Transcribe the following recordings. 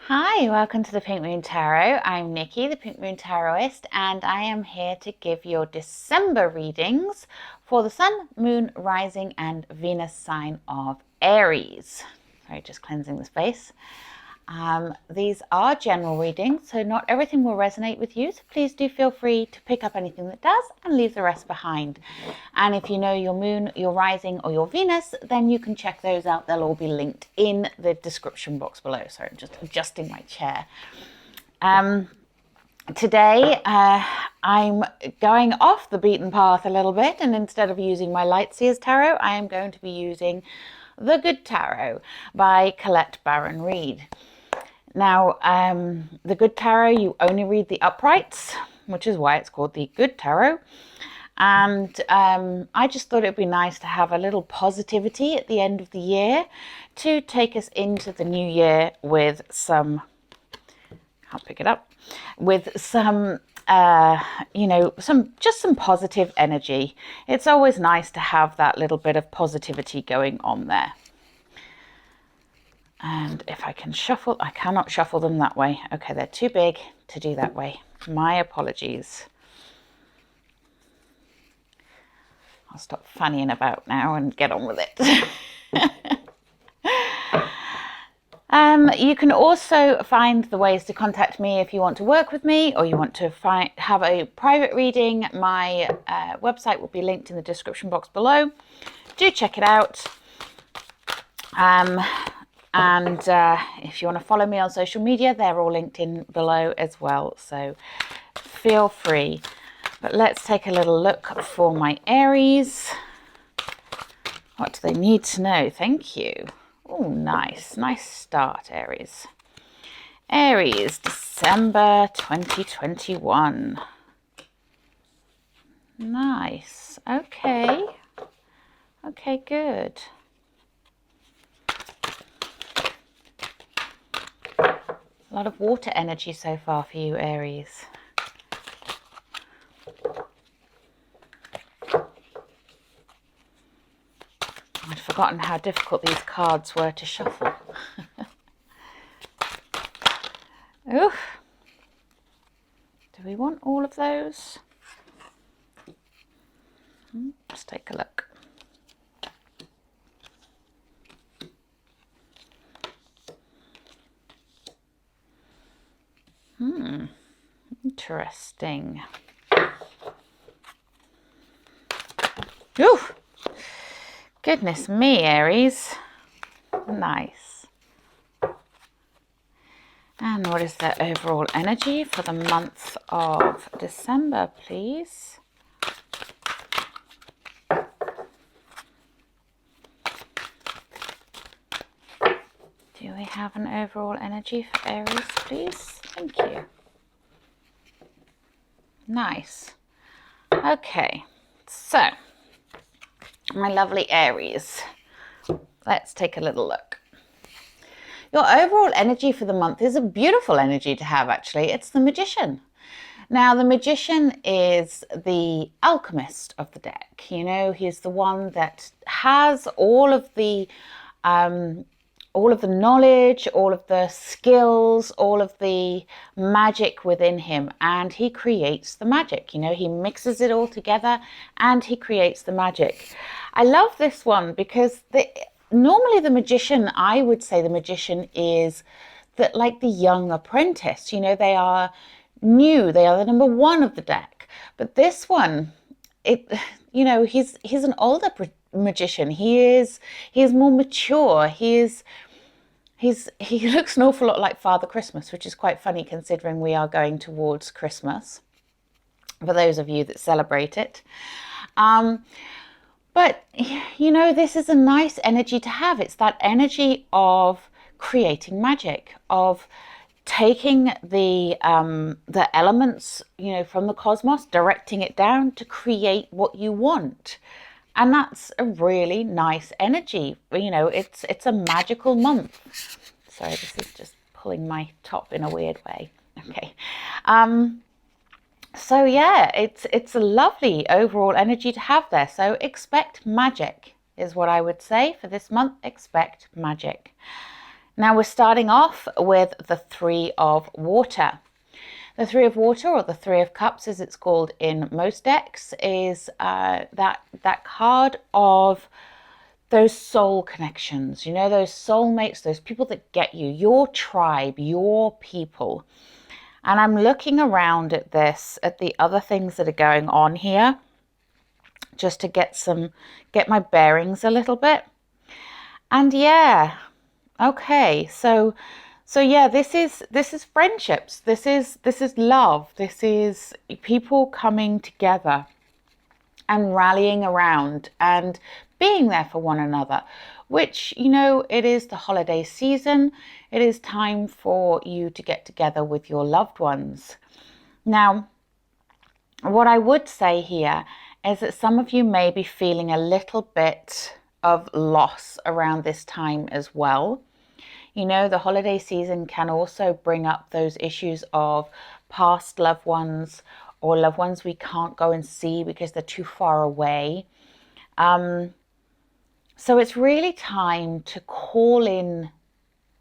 Hi, welcome to the Pink Moon Tarot. I'm Nikki, the Pink Moon Tarotist, and I am here to give your December readings for the Sun, Moon, Rising, and Venus sign of Aries. Sorry, just cleansing the space. These are general readings, so not everything will resonate with you, so please do feel free to pick up anything that does and leave the rest behind. And if you know your moon, your rising, or your Venus, then you can check those out. They'll all be linked in the description box below. Sorry, I'm just adjusting my chair. Today, I'm going off the beaten path a little bit, and instead of using my Lightseers Tarot, I am going to be using The Good Tarot by Colette Baron Reid. Now, the Good Tarot, you only read the uprights, which is why it's called the Good Tarot. And I just thought it'd be nice to have a little positivity at the end of the year to take us into the new year with some, I'll pick it up, with some, some positive energy. It's always nice to have that little bit of positivity going on there. And if I can shuffle, I cannot shuffle them that way. Okay, they're too big to do that way. My apologies. I'll stop fannying about now and get on with it. You can also find the ways to contact me if you want to work with me or you want to have a private reading. My website will be linked in the description box below. Do check it out. And if you want to follow me on social media, they're all linked in below as well. So feel free. But let's take a little look for my Aries. What do they need to know? Thank you. Oh, nice. Nice start, Aries. Aries, December 2021. Nice. Okay. Okay, good. A lot of water energy so far for you, Aries. I'd forgotten how difficult these cards were to shuffle. Oof. Do we want all of those? Let's take a look. Interesting. Ooh, goodness me, Aries. Nice. And what is their overall energy for the month of December, please? Do we have an overall energy for Aries, please? Thank you. Nice. Okay, so my lovely Aries, let's take a little look. Your overall energy for the month is a beautiful energy to have, actually. It's the Magician. Now, the Magician is the alchemist of the deck. You know, he's the one that has all of the knowledge, all of the skills, all of the magic within him, and he creates the magic. You know, he mixes it all together and he creates the magic. I love this one because normally the Magician, I would say the Magician is like the young apprentice. You know, they are new, they are the number one of the deck. But this one, he's an older magician. He is more mature. He looks an awful lot like Father Christmas, which is quite funny considering we are going towards Christmas, for those of you that celebrate it. But, you know, this is a nice energy to have. It's that energy of creating magic, of taking the elements, you know, from the cosmos, directing it down to create what you want. And that's a really nice energy. You know, it's a magical month. Sorry, this is just pulling my top in a weird way. Okay. So yeah, it's a lovely overall energy to have there. So expect magic is what I would say for this month. Expect magic. Now we're starting off with the Three of Water. The Three of Water, or the Three of Cups as it's called in most decks, is that card of those soul connections, you know, those soulmates, those people that get you, your tribe, your people. And I'm looking around at this, at the other things that are going on here, just to get my bearings a little bit. And yeah, okay, so yeah, this is friendships, this is love, this is people coming together and rallying around and being there for one another, which, you know, it is the holiday season. It is time for you to get together with your loved ones. Now, what I would say here is that some of you may be feeling a little bit of loss around this time as well. You know, the holiday season can also bring up those issues of past loved ones or loved ones we can't go and see because they're too far away. So it's really time to call in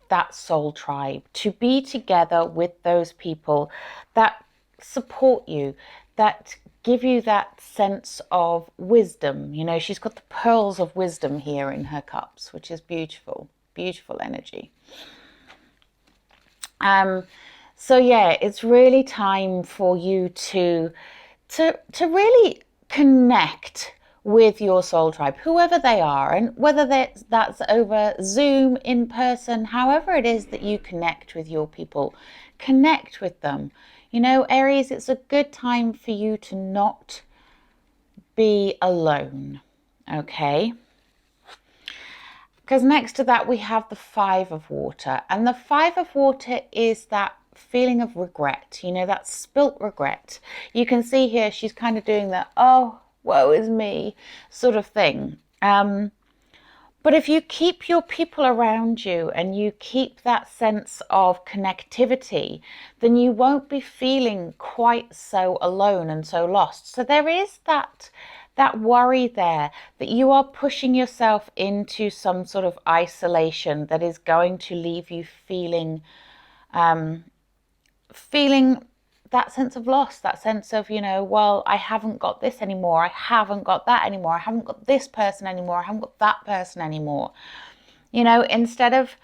that soul tribe, to be together with those people that support you, that give you that sense of wisdom. You know, she's got the pearls of wisdom here in her cups, which is beautiful, beautiful energy. So yeah, it's really time for you to really connect with your soul tribe, whoever they are, and whether that's over Zoom, in person, however it is that you connect with your people, connect with them. You know, Aries, it's a good time for you to not be alone, okay? Because next to that we have the Five of Water, and the Five of Water is that feeling of regret, you know, that spilt regret. You can see here she's kind of doing the, oh, woe is me sort of thing. But if you keep your people around you and you keep that sense of connectivity, then you won't be feeling quite so alone and so lost. So there is that worry there that you are pushing yourself into some sort of isolation that is going to leave you feeling that sense of loss, that sense of, you know, well, I haven't got this anymore, I haven't got that anymore, I haven't got this person anymore, I haven't got that person anymore. You know, instead of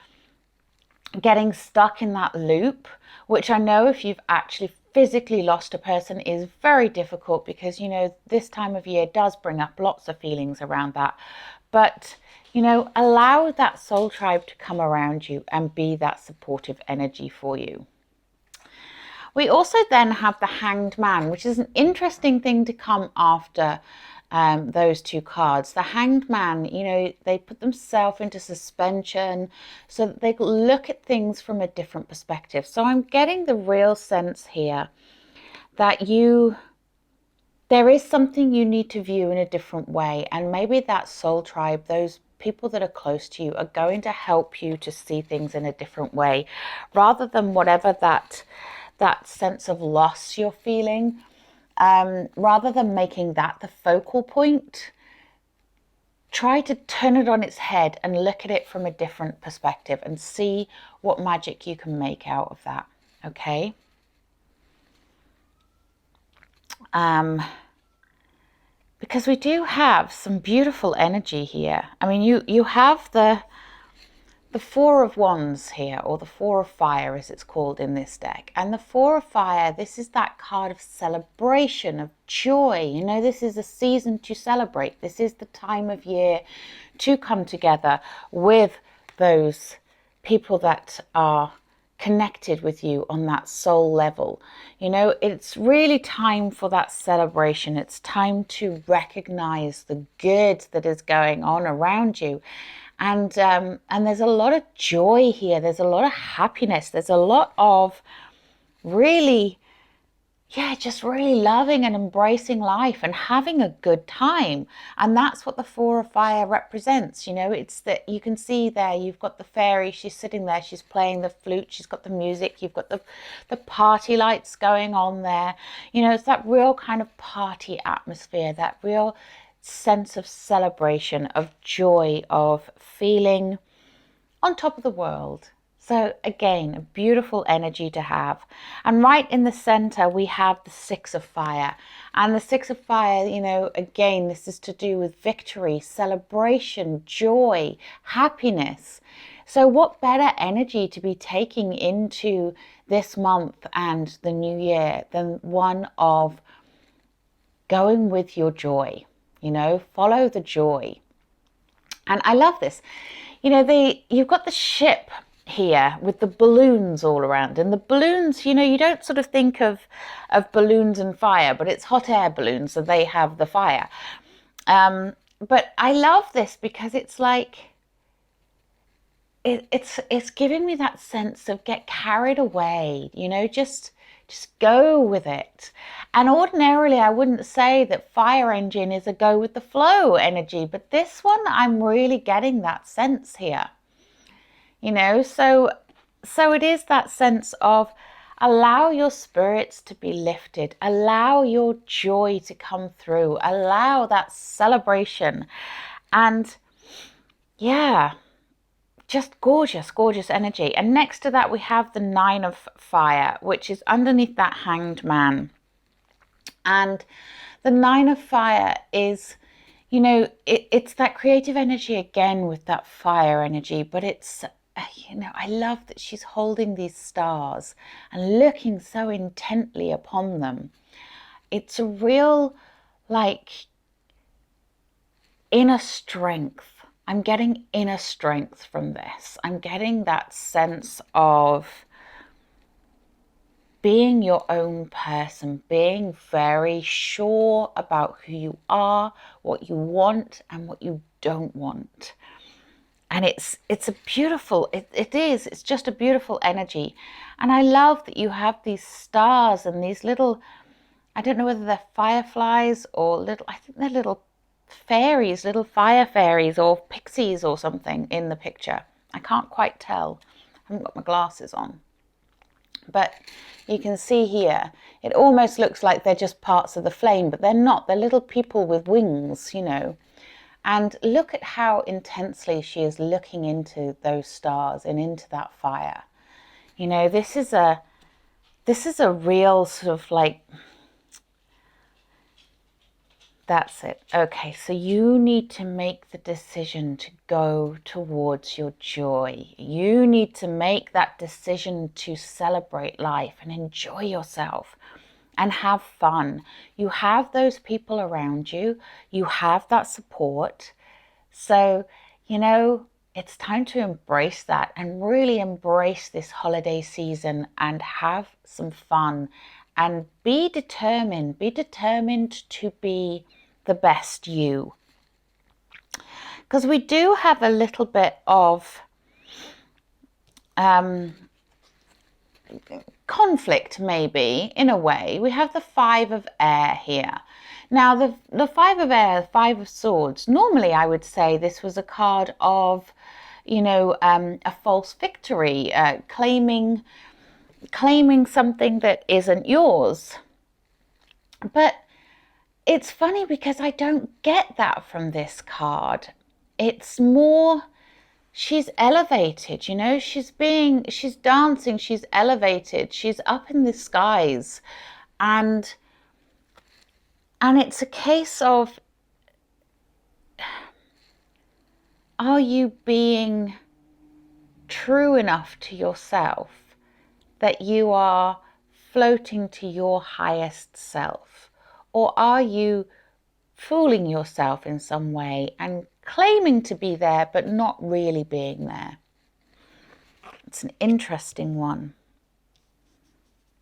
getting stuck in that loop, which I know if you've actually physically lost a person is very difficult, because, you know, this time of year does bring up lots of feelings around that. But, you know, allow that soul tribe to come around you and be that supportive energy for you. We also then have the Hanged Man, which is an interesting thing to come after those two cards. The Hanged Man, you know, they put themselves into suspension so that they look at things from a different perspective. So I'm getting the real sense here that there is something you need to view in a different way. And maybe that soul tribe, those people that are close to you, are going to help you to see things in a different way, rather than whatever that sense of loss you're feeling. Rather than making that the focal point, try to turn it on its head and look at it from a different perspective and see what magic you can make out of that, okay? Because we do have some beautiful energy here. I mean, you have the Four of Wands here, or the Four of Fire as it's called in this deck. And the Four of Fire, this is that card of celebration, of joy. You know, this is a season to celebrate. This is the time of year to come together with those people that are connected with you on that soul level. You know, it's really time for that celebration. It's time to recognize the good that is going on around you. And there's a lot of joy here. There's a lot of happiness. There's a lot of really, just really loving and embracing life and having a good time. And that's what the Four of Fire represents. You know, it's that you can see there, you've got the fairy, she's sitting there, she's playing the flute, she's got the music, you've got the party lights going on there. You know, it's that real kind of party atmosphere, that real sense of celebration, of joy, of feeling on top of the world. So again, a beautiful energy to have. And right in the center, we have the Six of Fire. And the Six of Fire, you know, again, this is to do with victory, celebration, joy, happiness. So what better energy to be taking into this month and the new year than one of going with your joy, you know, follow the joy. And I love this. You know, you've got the ship here with the balloons all around, and the balloons, you know, you don't sort of think of balloons and fire, but it's hot air balloons, so they have the fire. But I love this because it's like it's giving me that sense of get carried away, you know, just go with it. And ordinarily I wouldn't say that fire engine is a go with the flow energy, but this one I'm really getting that sense here. You know, so it is that sense of allow your spirits to be lifted, allow your joy to come through, allow that celebration. And yeah, just gorgeous, gorgeous energy. And next to that, we have the Nine of Fire, which is underneath that Hanged Man. And the Nine of Fire is, you know, it's that creative energy again with that fire energy, but it's, you know, I love that she's holding these stars and looking so intently upon them. It's a real, like, inner strength. I'm getting inner strength from this. I'm getting that sense of being your own person, being very sure about who you are, what you want and what you don't want. And it's a beautiful, it's just a beautiful energy. And I love that you have these stars and these little, I don't know whether they're fireflies or little, I think they're little fairies, little fire fairies or pixies or something in the picture. I can't quite tell. I haven't got my glasses on. But you can see here, it almost looks like they're just parts of the flame, but they're not. They're little people with wings, you know. And look at how intensely she is looking into those stars and into that fire. You know, this is a real sort of like, that's it. Okay, so you need to make the decision to go towards your joy. You need to make that decision to celebrate life and enjoy yourself and have fun. You have those people around you. You have that support. So, you know, it's time to embrace that and really embrace this holiday season and have some fun and be determined to be the best you. Because we do have a little bit of conflict, maybe, in a way. We have the Five of Air here. Now, the Five of Air, Five of Swords, normally I would say this was a card of, you know, a false victory, claiming something that isn't yours. But it's funny because I don't get that from this card. It's more, she's elevated, you know, she's dancing, she's elevated, she's up in the skies. And it's a case of, are you being true enough to yourself that you are floating to your highest self? Or are you fooling yourself in some way and claiming to be there but not really being there? It's an interesting one.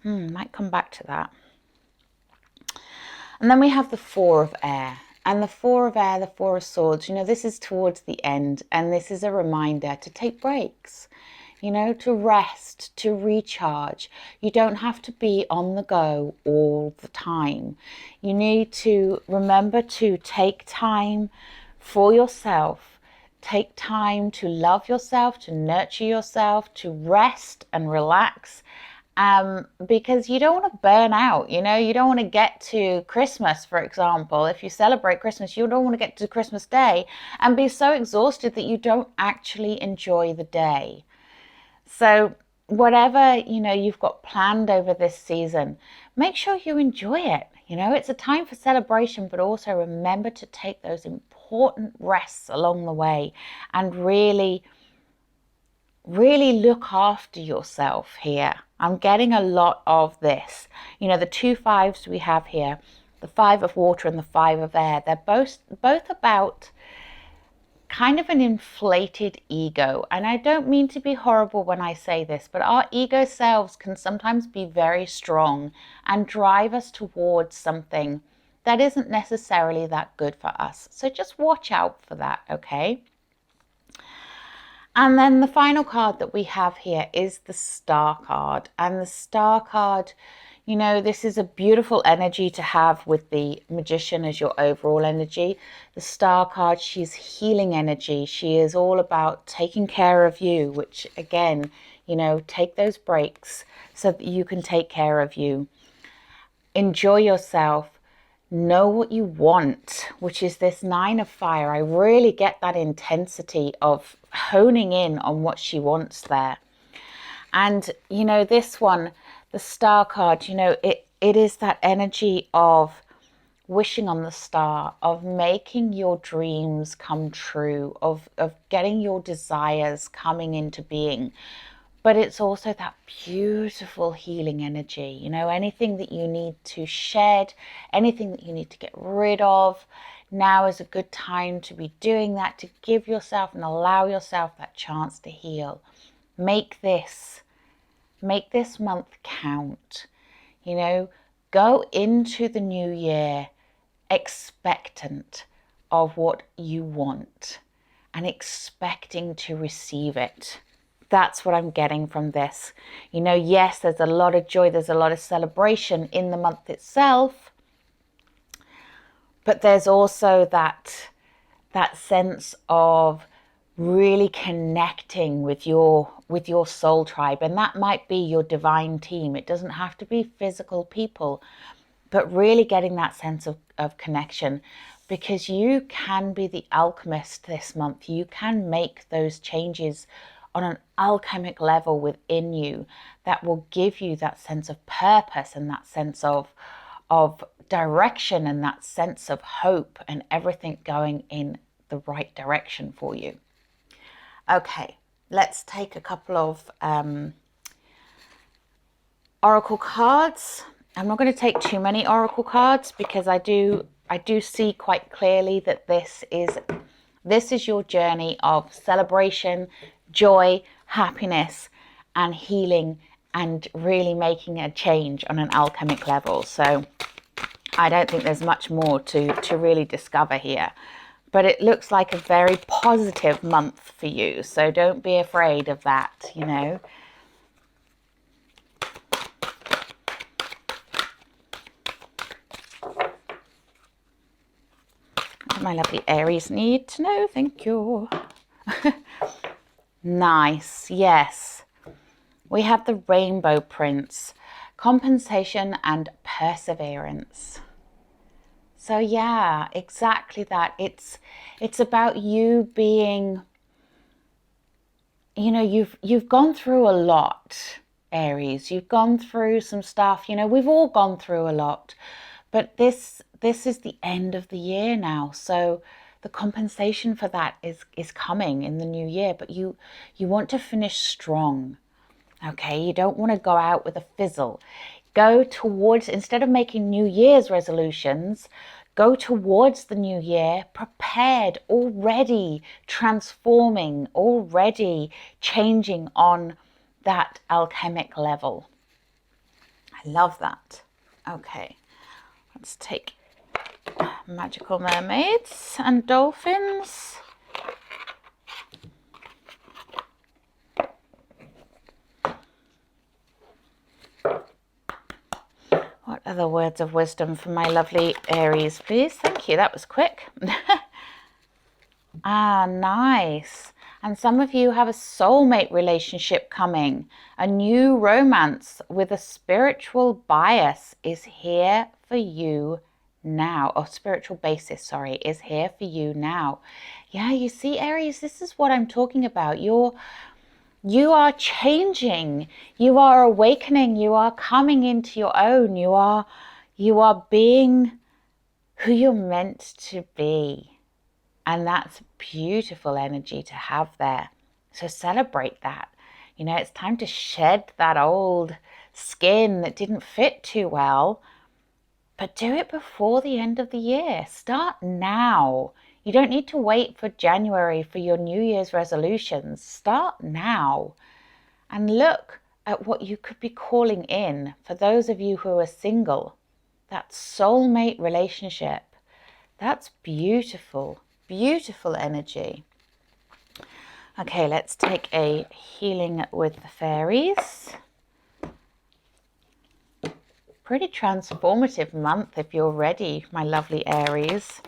Might come back to that. And then we have the Four of Air. And the Four of Air, the Four of Swords, you know, this is towards the end. And this is a reminder to take breaks, you know, to rest, to recharge. You don't have to be on the go all the time. You need to remember to take time for yourself. Take time to love yourself, to nurture yourself, to rest and relax. Because you don't want to burn out, you know, you don't want to get to Christmas, for example. If you celebrate Christmas, you don't want to get to Christmas Day and be so exhausted that you don't actually enjoy the day. So whatever, you've got planned over this season, make sure you enjoy it. It's a time for celebration, but also remember to take those important rests along the way and really, really look after yourself here. I'm getting a lot of this. The two fives we have here, the 5 of water and the 5 of air, they're both about kind of an inflated ego. And I don't mean to be horrible when I say this, but our ego selves can sometimes be very strong and drive us towards something that isn't necessarily that good for us. So just watch out for that, okay? And then the final card that we have here is the Star card. And the Star card, this is a beautiful energy to have with the Magician as your overall energy. The Star card, she's healing energy. She is all about taking care of you, which again, take those breaks so that you can take care of you. Enjoy yourself. Know what you want, which is this 9 of fire. I really get that intensity of honing in on what she wants there. And, this one, the Star card, it is that energy of wishing on the star, of making your dreams come true, of getting your desires coming into being. But it's also that beautiful healing energy, anything that you need to shed, anything that you need to get rid of. Now is a good time to be doing that, to give yourself and allow yourself that chance to heal. Make this month count. Go into the new year expectant of what you want and expecting to receive it. That's what I'm getting from this. Yes, there's a lot of joy, there's a lot of celebration in the month itself, but there's also that sense of really connecting with your soul tribe, and that might be your divine team. It doesn't have to be physical people, but really getting that sense of connection, because you can be the alchemist this month. You can make those changes on an alchemic level within you that will give you that sense of purpose and that sense of direction and that sense of hope and everything going in the right direction for you. Okay, let's take a couple of oracle cards. I'm not going to take too many oracle cards because I do see quite clearly that this is your journey of celebration, joy, happiness, and healing, and really making a change on an alchemic level. So I don't think there's much more to really discover here. But it looks like a very positive month for you. So don't be afraid of that, My lovely Aries need to know. Thank you. Nice. Yes. We have the Rainbow Prince, compensation and perseverance. So yeah, exactly that. It's about you being, you've gone through a lot, Aries. You've gone through some stuff. We've all gone through a lot, but this is the end of the year now. So the compensation for that is coming in the new year, but you want to finish strong. Okay, you don't want to go out with a fizzle. Go towards, instead of making New Year's resolutions, go towards the new year prepared, already transforming, already changing on that alchemic level. I love that. Okay, let's take magical mermaids and dolphins. What other words of wisdom for my lovely Aries, please? Thank you. That was quick. Ah, nice. And some of you have a soulmate relationship coming. A new romance with a spiritual bias is here for you now. Or spiritual basis, sorry, is here for you now. Yeah, you see, Aries, this is what I'm talking about. You are changing. You are awakening. You are coming into your own. You are being who you're meant to be. And that's beautiful energy to have there. So celebrate that. You know, it's time to shed that old skin that didn't fit too well, but do it before the end of the year. Start now. You don't need to wait for January for your New Year's resolutions. Start now and look at what you could be calling in for those of you who are single. That soulmate relationship. That's beautiful, beautiful energy. Okay, let's take a healing with the fairies. Pretty transformative month if you're ready, my lovely Aries.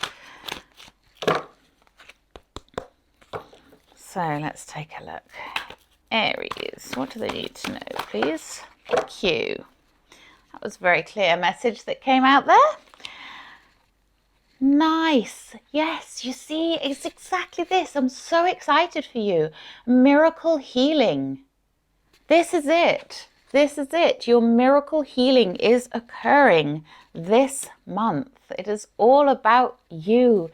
So let's take a look. Aries, what do they need to know, please? Thank you. That was a very clear message that came out there. Nice. Yes, you see, it's exactly this. I'm so excited for you. Miracle healing. This is it. This is it. Your miracle healing is occurring this month. It is all about you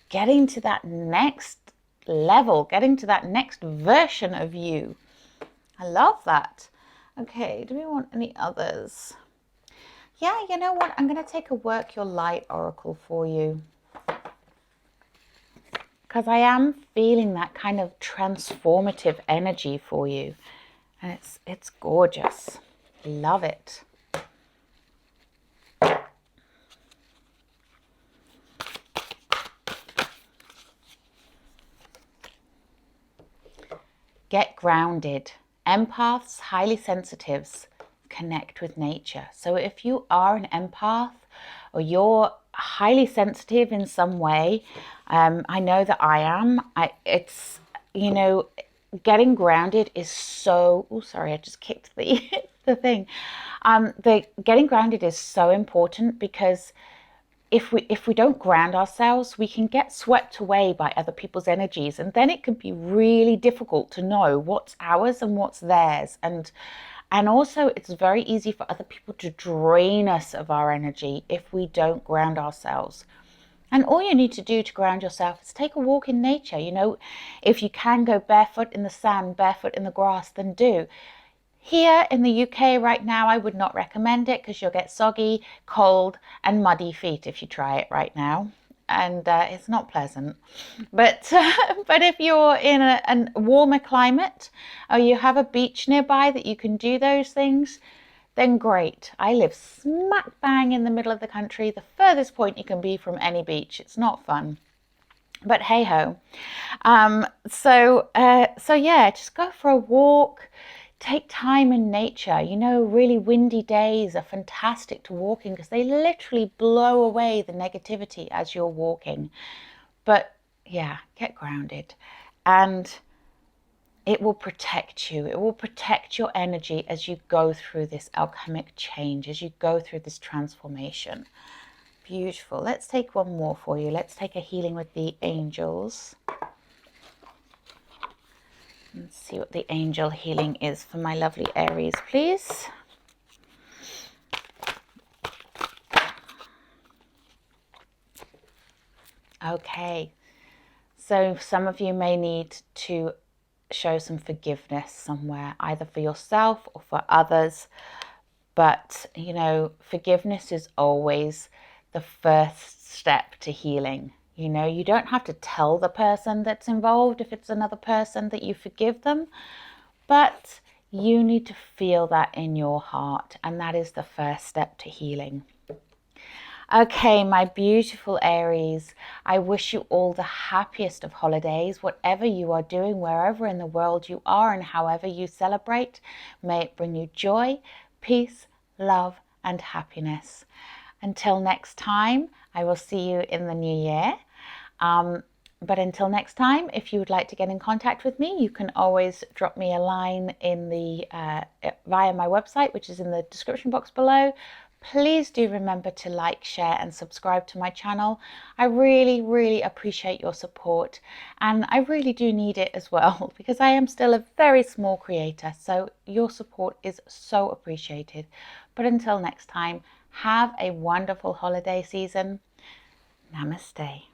getting to that next level, getting to that next version of you. I love that. Okay, do we want any others? Yeah, you know what? I'm going to take a Work Your Light oracle for you, because I am feeling that kind of transformative energy for you. And it's gorgeous. Love it. Get grounded. Empaths, highly sensitives, connect with nature. So if you are an empath or you're highly sensitive in some way, I know that I am. It's, you know, getting grounded is so, oh, sorry, I just kicked the, the thing. The getting grounded is so important, because if we don't ground ourselves, we can get swept away by other people's energies, and then it can be really difficult to know what's ours and what's theirs. And also it's very easy for other people to drain us of our energy if we don't ground ourselves. And all you need to do to ground yourself is take a walk in nature. You know, if you can go barefoot in the sand, barefoot in the grass, then do. Here in the UK right now, I would not recommend it, because you'll get soggy, cold and muddy feet if you try it right now. And it's not pleasant. But but if you're in a warmer climate, or you have a beach nearby that you can do those things, then great. I live smack bang in the middle of the country, the furthest point you can be from any beach. It's not fun. But hey ho. So yeah, just go for a walk. Take time in nature. You know, really windy days are fantastic to walk in, because they literally blow away the negativity as you're walking. But yeah, get grounded, and it will protect you. It will protect your energy as you go through this alchemic change, as you go through this transformation. Beautiful. Let's take one more for you. Let's take a healing with the angels. Let's see what the angel healing is for my lovely Aries, please. Okay, so some of you may need to show some forgiveness somewhere, either for yourself or for others. But, you know, forgiveness is always the first step to healing. You know, you don't have to tell the person that's involved, if it's another person, that you forgive them, but you need to feel that in your heart, and that is the first step to healing. Okay, my beautiful Aries, I wish you all the happiest of holidays, whatever you are doing, wherever in the world you are, and however you celebrate. May it bring you joy, peace, love, and happiness. Until next time, I will see you in the new year. But until next time, if you would like to get in contact with me, you can always drop me a line in the via my website, which is in the description box below. please do remember to like, share and subscribe to my channel. I really appreciate your support, and I really do need it as well because I am still a very small creator, so your support is so appreciated. But until next time, have a wonderful holiday season. Namaste.